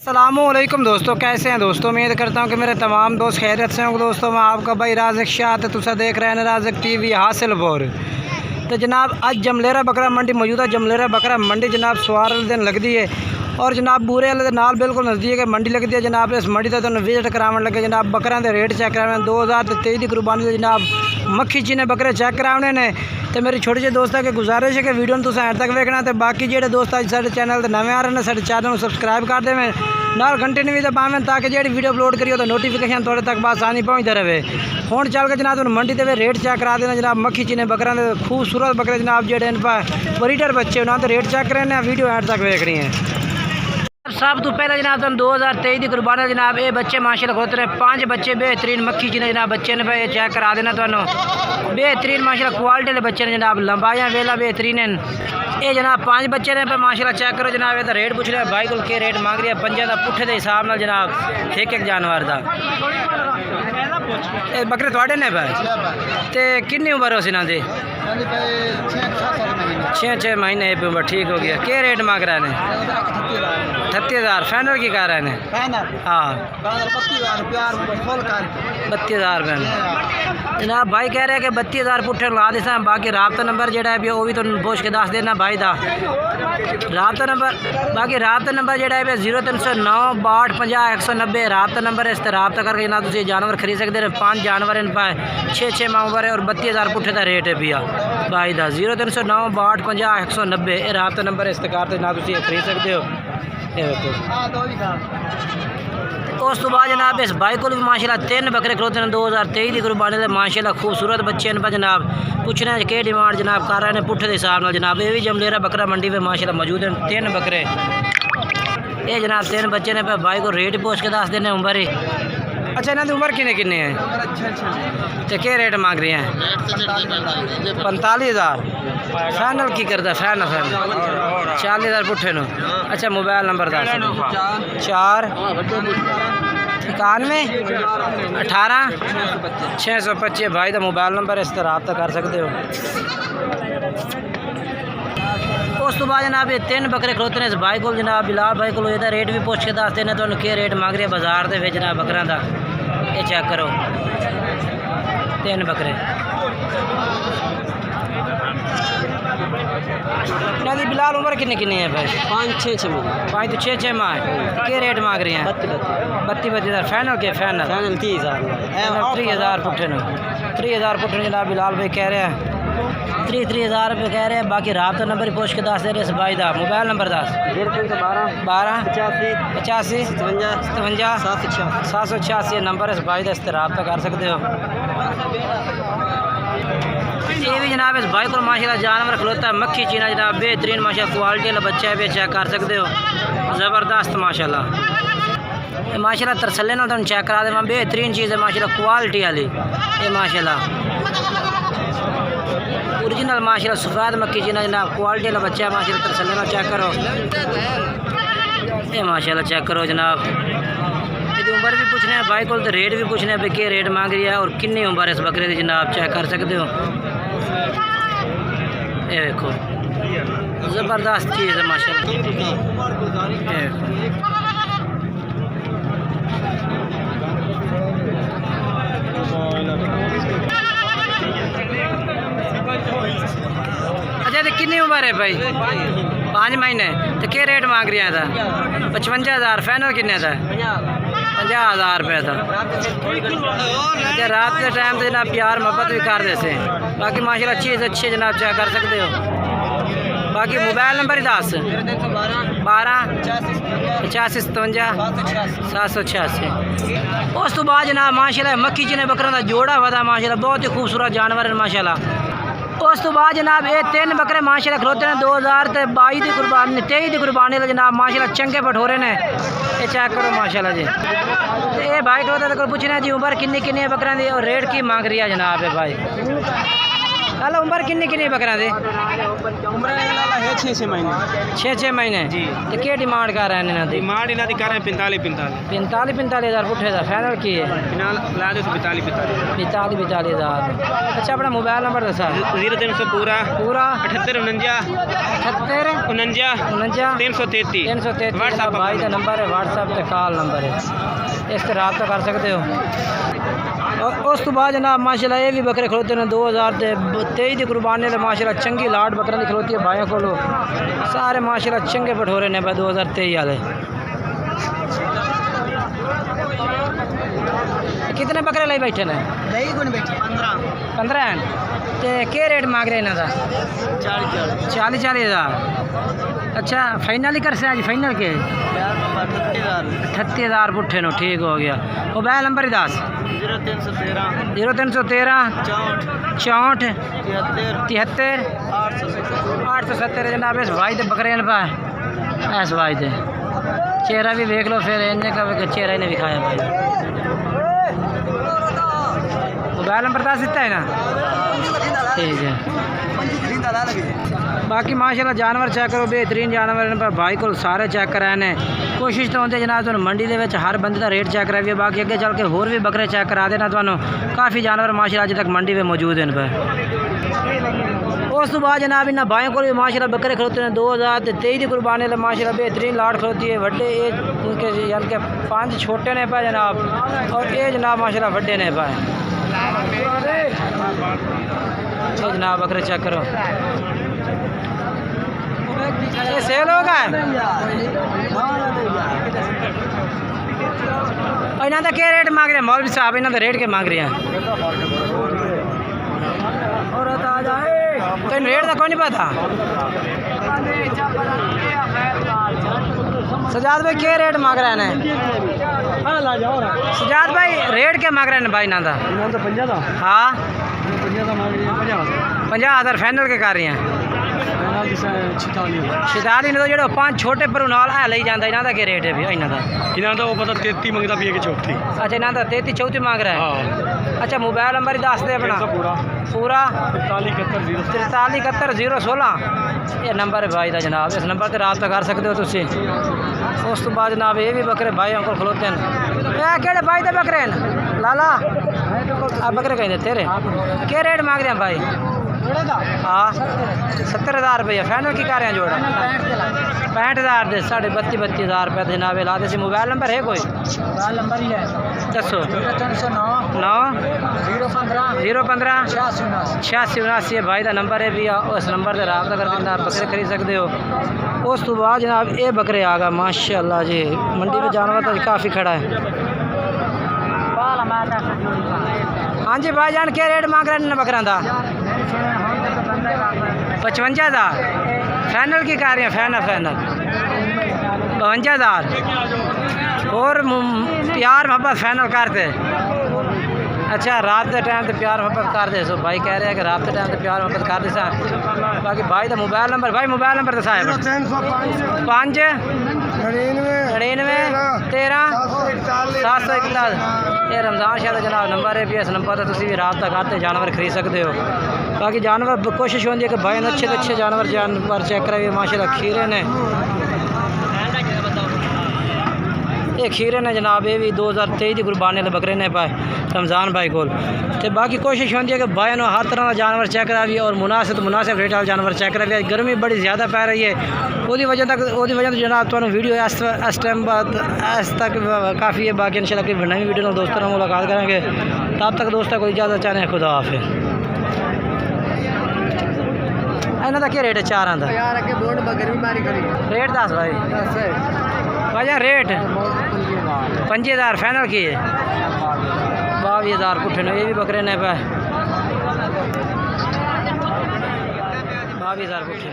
अस्सलामुअलैकुम दोस्तों, कैसे हैं दोस्तों। उम्मीद करता हूं कि मेरे तमाम दोस्त खैरियत से होंगे। दोस्तों मैं आपका भाई राज़िक शाह तो तुसा देख रहे हैं राज़िक टीवी हासिलपुर। तो जनाब अज जमलेरा बकरा मंडी मौजूद है। जमलेरा बकरा मंडी जनाब सवार वाले दिन लगती है और जनाब बूरे वाले नाल बिल्कुल नज़दीक है मंडी लगती है। जनाब इस मंडी का तो विजिट कराने लगे। जनाब बकरा के रेट चेक कराने 2023 की कुर्बानी से जनाब मक्खी चीने बकरे चेक कराने ने। तो मेरी छोटी जी दोस्तों की गुजारिश है कि वीडियो तुम एंड तक वेखना। तो बाकी जो दोस्त अज साढ़े चैनल पर नवे आ रहे हैं साढ़े चैनल को सबसक्राइब कर देवें, नाल घंटे ने भी दबावें ताकि जी वीडियो अपलोड करिए तो नोटिफिकेशन थोड़े तक आसानी पहुँचते रहे। हुण चल के जनाब मंडी के रेट चेक करा देना। जनाब मक्खी चीने बकरा खूबसूरत बकरे जनाब जो इन पर ब्रीडर बच्चे उन्होंने रेट चेक कराने वीडियो एंड तक वेख रही हैं। सब तो पहले जनाब तुम 2023 की कुर्बानी जनाब ये बच्चे माशाल्लाह होते रहे 5 बच्चे बेहतरीन मक्खी चीने जनाब बच्चे ने पे चेक करा देना तो बेहतरीन माशाल्लाह क्वालिटी के बच्चे ने जनाब लंबाइयाँ वेला बेहतरीन है। ये जनाब 5 बच्चे ने पे माशाल्लाह चेक करो। जनाब ये रेट पूछ रहे हैं भाई को के रेट मांग रही है पंजा का पुट्ठे के हिसाब न जनाब एक जानवर का। बकरे थोड़े ने भाई तो कितनी उम्र हो इन्हों की? 6 महीने उम्र। ठीक हो गया। क्या रेट मांग रहे हैं? 38,000 फाइनल की कह रहे हैं? हाँ 32,000 रुपये जनाब भाई कह रहे हैं कि 32,000 पुट्ठे ला देसा। बाकी राबता नंबर जोड़ा है वो भी तो पूछ के दस देना भाई का राबता नंबर। बाकी राबता नंबर जोड़ा है 0309 62 50 190 राबता नंबर है। इस राबता करके ना तुम जानवर खरीद सकते हैं। 5 जानवर इन पाए 6 माह उम्र है और 32,000 पुट्ठे का रेट है भैया भाई का 0309 62 50 190 ये राबता नंबर इस कार ना तुम खरीद सकते हो। उस तो बाद जनाब इस भाई को भी माशाल्लाह 3 बकरे खलोते हैं 2023 की कुर्बानी से माशाल्लाह खूबसूरत बच्चे इन पर जनाब पूछने के डिमांड जनाब कर रहे हैं पुट्ठे के हिसाब न जनाब। ये भी जमलेरा बकरा मंडी में माशाल्लाह मौजूद हैं 3 बकरे। ये जनाब 3 बच्चे ने पे भाई को रेट पूछ के दस देने उम्र ही। अच्छा इन्हों की उम्र किन्ने है तो क्या रेट मांग रही हैं? 45,000 फाइनल की करता फाइनल 40,000 पुट्ठे नो। अच्छा मोबाइल नंबर 4 91 18 625 भाई का मोबाइल नंबर इस तरह रब्ता कर सकते हो। उस तो बाद जनाब ये 3 बकरे खलोते हैं इस भाई को जनाब बिलाल भाई को ये रेट भी पूछ के दस देने तो क्या रेट मांग रहे हैं बाजार के जनाब बकरा का। ये चेक करो 3 बकरे इन्हों की बिलाल उम्र किन्नी है भाई? 5 तो 6 माह क्या रेट मांग रहे हैं? 32,000 फाइनल के फाइनल 30,000 पुट्ठे 30,000 पुट्ठे जनाब बिलाल भाई कह रहे हैं 30,000 रुपये कह रहे हैं। बाकी राबता नंबर पूछ के दस दे रहे इस भाई का मोबाइल नंबर 12 85 57 786 नंबर इस भाई का इस रब्ता कर सकते हो। ये भी जनाब इस भाई को माशाल्लाह जानवर खलोता है मक्खी चीना जनाब बेहतरीन माशाल्लाह क्वालिटी वाला बच्चा है भी चेक कर सकते हो ज़बरदस्त माशाल्लाह। माशाल्लाह तरसले ना तुम चेक करा देना बेहतरीन चीज़ है माशाल्लाह क्वालिटी वाली। ये माशाल्लाह ओरिजिनल माशाल्लाह सफ़ेद मक्खी चीना जनाब क्वालिटी वाला बच्चा है माशाल्लाह तरसले ना चेक करो। ये माशाल्लाह चेक करो जनाब। यदि उम्र भी पूछने हैं भाई को तो रेट भी पूछने हैं भाई क्या रेट मांग रही है और कितनी उम्र है इस बकरे की जनाब चेक कर सकते हो। ये देखो ज़बरदस्त चीज़ है माशाल्लाह। अच्छा तो कितनी उम्र है भाई? 5 महीने तो क्या रेट मांग रही था? 55,000 फाइनल किन्ने था? 50,000 रुपये था। अच्छा रात के टाइम तो जनाब प्यार मोहब्बत भी कर देते हैं। बाकी माशाल्लाह चीज़ अच्छी जनाब चेक कर सकते हो। बाकी मोबाइल नंबर ही 10 12 85 57 786। उस तो बाद जनाब माशाल्लाह मक्खी चीने बकरा का जोड़ा हुआ था माशाल्लाह बहुत ही खूबसूरत जानवर है माशाल्लाह। उस तो बाद जनाब ये 3 बकरे माशाल्लाह खलोते हैं 2022 की कुर्बानी 23 की कुर्बानी जनाब माशाल्लाह चंगे पठोरे ने। ये चेक करो माशाल्लाह जी। तो ये भाई खलोते तो पूछना जी उम्र किन्नी है बकरा की और रेट की मांग रही है जनाब है भाई। लाला उम्र किन्नी किन्नी बकरा दी? उम्र लाला है 6 महीने। 6 महीने जी। तो क्या डिमांड कर रहे हैं इन्हों दी? डिमांड इन्हों की कर रहे हैं 45 हज़ार पुट्ठे का फाइनल की है? फिलहाल ला दो 45 हज़ार। अच्छा अपना मोबाइल नंबर दसा। 0300 पूरा 78 78 49 333 व्हाट्सएप भाई का नंबर है, व्हाट्सएप पे कॉल नंबर है, इस पर रब्ता कर सकते हो। और उस तो बाद जनाब माशाल्लाह ये भी बकरे खलोते हैं 2023 की कुर्बानी से माशाल्लाह चंगी लाट बकरा नहीं खलोती है भाइयों को, सारे माशाल्लाह चंगे बठोरे ने 2023 वाले। कितने बकरे लाई बैठे ने? 15 हैं। तो क्या रेट मांग रहे हैं इन्हों का? 40 हज़ार। अच्छा फाइनल ही कर से आज फाइनल के 38 हज़ार पुट्ठे नो, ठीक हो गया। मोबाइल नंबर ही दस। 0313 64 73 870 जनाब। इस भाई दे बकरे पा इस भाई दे चेहरा भी देख लो, फिर इन्हें का चेहरा ही नहीं दिखाया भाई। मोबाइल नंबर दस देता है ना, ठीक है। बाकी माशाल्लाह जानवर चेक करो, बेहतरीन जानवर पर भाई को सारे चेक कराए ने। कोशिश तो होती जनाब तुम मंडी के हर बंदे का रेट चेक कराइए, बाकी अगे चल के होर भी बकरे चेक करा देना तुम। काफ़ी जानवर माशाल्लाह अज तक मंडी में मौजूद हैं पे। उस तो बाद जनाब इन्होंने भाइयों को भी माशाल्लाह बकरे खलोते हैं 2023 की कुर्बानी से माशाल्लाह बेहतरीन लाट खलोती है। वड्डे एज उनके यानी कि 5 छोटे ने पाए जनाब, और ये जनाब माशाल्लाह वड्डे ने पाए। ये जनाब बकरे चेक करो, ये सेल होगा। इन्हों का क्या रेट मांग रहे हैं मौलवी साहब? इन्हों का रेट के मांग रहे हैं? तो रेट का कोई नहीं पता। सजाद भाई क्या रेट मांग रहे हैं? सजाद भाई रेट क्या मांग रहे हैं भाई इन्हों का? हाँ 50 हज़ार फाइनल के कर रहे हैं। 46 ने तो जो 5 छोटे पर नाल है ले जाता। इन्हों का क्या रेट है भी? इन्हों का वो पता 33 मंगता भी है कि 34। अच्छा इन्हों का 33 34 मांग रहा है। अच्छा मोबाइल नंबर ही दस दे अपना पूरा 43 71 016 ये नंबर है भाई का जनाब। इस नंबर पर रब्ता कर सकते हो तुम। उस तो बाद जनाब ये भी बकरे भाई को खलोते हैं। केड़े भाई के बकरे हैं लाला? आप बकरे कहीं तेरे क्या रेट मांग रहे हैं भाई? हाँ 70 हज़ार रुपये फाइनल की कर रहे हैं जोड़ा? 65 हज़ार दे 32 हज़ार रुपये जनाब ला दे। मोबाइल नंबर है कोई? मोबाइल नंबर ही है दसो। 9 015 86 79 भाई का नंबर है भी। उस नंबर से रब्ता करके आप बकरे खरीद सकते हो। उस तो बाद जनाब ये बकरे आ गए माशाल्लाह जी। मंडी में जानवर तो काफ़ी खड़ा है। हाँ जी भाईजान क्या रेट मांग रहे हैं बकरा का? 55 हज़ार फाइनल की कर रहे हैं? फाइनल 52 हज़ार। और प्यार मोहब्बत फाइनल करते? अच्छा रात के टाइम तो प्यार मोहब्बत कर दे। सो भाई कह रहे हैं कि रात के टाइम तो प्यार मोहब्बत कर दे। बाकी भाई का मोबाइल नंबर भाई मोबाइल नंबर दसा है 5 99 13 741। ये रमज़ान शाह जनाब नंबर है भी। इस नंबर पर तुम भी रब्ता करते जानवर खरीद सकते हो। बाकी जानवर कोशिश होती है कि भाई अच्छे अच्छे जानवर चेक कराइए। माशाल्लाह खीरे ने ये खीरे ने जनाब ये भी 2023 की कुर्बानी के बकरे ने पाए रमज़ान भाई को। तो बाकी कोशिश होती है कि भाई ने हर तरह का जानवर चेक कराइए और मुनासिब रेट वाला जानवर चेक कराइए। गर्मी बड़ी ज़्यादा पै रही है, वो वजह तो जनाब तुम वीडियो इस टाइम बाद इस तक काफ़ी है। बाकी इंशाल्लाह कोई नई वीडियो दोस्तों से मुलाकात करेंगे। तब तक दोस्तों को इजाज़त चाहते हैं। खुदा हाफिज़। इन्हों का क्या रेट है? 4 का रेट दस भाई भाई रेट 25 हज़ार फाइनल की है। 22 हज़ार पुट्ठे ने ये भी बकरे ने पे 22 हज़ार पुट्ठे।